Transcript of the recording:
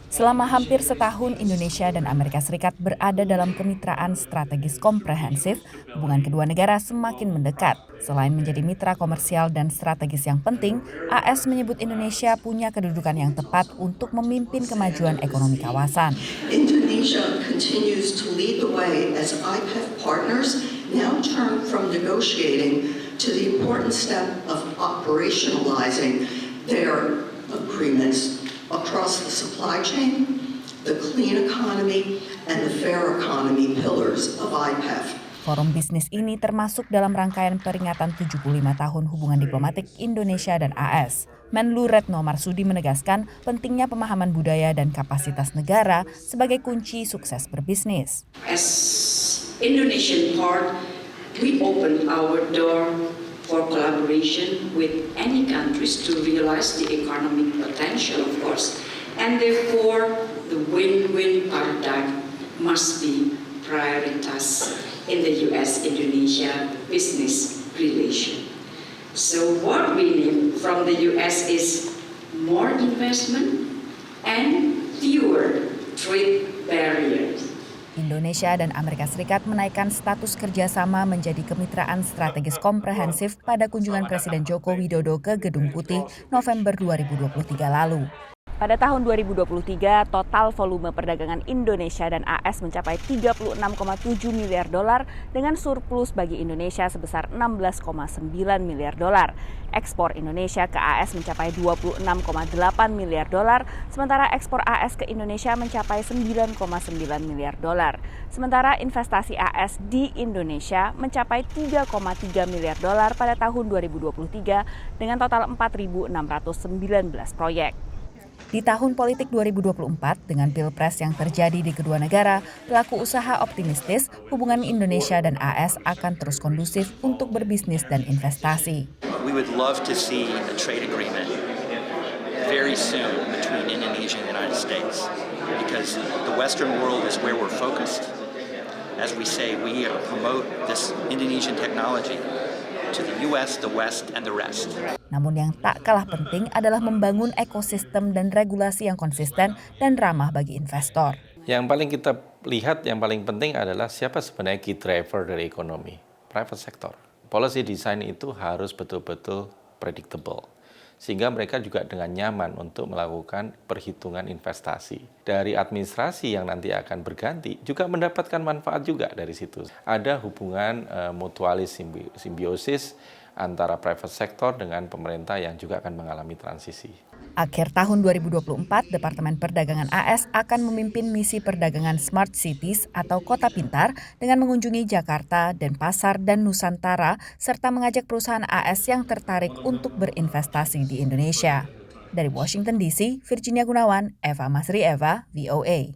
Selama hampir setahun, Indonesia dan Amerika Serikat berada dalam kemitraan strategis komprehensif. Hubungan kedua negara semakin mendekat. Selain menjadi mitra komersial dan strategis yang penting, AS menyebut Indonesia punya kedudukan yang tepat untuk memimpin kemajuan ekonomi kawasan. Indonesia continues to lead the way as IPEF partners now turn from negotiating to the important step of operationalizing their agreements across the supply chain, the clean economy, and the fair economy pillars of IPEF. Forum bisnis ini termasuk dalam rangkaian peringatan 75 tahun hubungan diplomatik Indonesia dan AS. Menlu Retno Marsudi menegaskan pentingnya pemahaman budaya dan kapasitas negara sebagai kunci sukses berbisnis. As Indonesian part, we open our door for collaboration with any countries to realize the economic potential, of course. And therefore, the win-win paradigm must be prioritas in the U.S.-Indonesia business relation. So what we need from the U.S. is more investment and fewer trade barriers. Indonesia dan Amerika Serikat menaikkan status kerjasama menjadi kemitraan strategis komprehensif pada kunjungan Presiden Joko Widodo ke Gedung Putih November 2023 lalu. Pada tahun 2023, total volume perdagangan Indonesia dan AS mencapai 36,7 miliar dolar dengan surplus bagi Indonesia sebesar 16,9 miliar dolar. Ekspor Indonesia ke AS mencapai 26,8 miliar dolar, sementara ekspor AS ke Indonesia mencapai 9,9 miliar dolar. Sementara investasi AS di Indonesia mencapai 3,3 miliar dolar pada tahun 2023 dengan total 4.619 proyek. Di tahun politik 2024, dengan pilpres yang terjadi di kedua negara, pelaku usaha optimistis hubungan Indonesia dan AS akan terus kondusif untuk berbisnis dan investasi. We would love to see a trade agreement very soon between Indonesia and the United States because the Western world is where we're focused. As we say, we promote this Indonesian technology to the US, the West, and the rest. Namun yang tak kalah penting adalah membangun ekosistem dan regulasi yang konsisten dan ramah bagi investor. Yang paling kita lihat, yang paling penting adalah siapa sebenarnya key driver dari ekonomi, private sector. Policy design itu harus betul-betul predictable, sehingga mereka juga dengan nyaman untuk melakukan perhitungan investasi. Dari administrasi yang nanti akan berganti juga mendapatkan manfaat juga dari situ. Ada hubungan mutualis simbiosis antara private sector dengan pemerintah yang juga akan mengalami transisi. Akhir tahun 2024, Departemen Perdagangan AS akan memimpin misi perdagangan Smart Cities atau Kota Pintar dengan mengunjungi Jakarta, Denpasar, dan Nusantara, serta mengajak perusahaan AS yang tertarik untuk berinvestasi di Indonesia. Dari Washington DC, Virginia Gunawan, Eva Masri, VOA.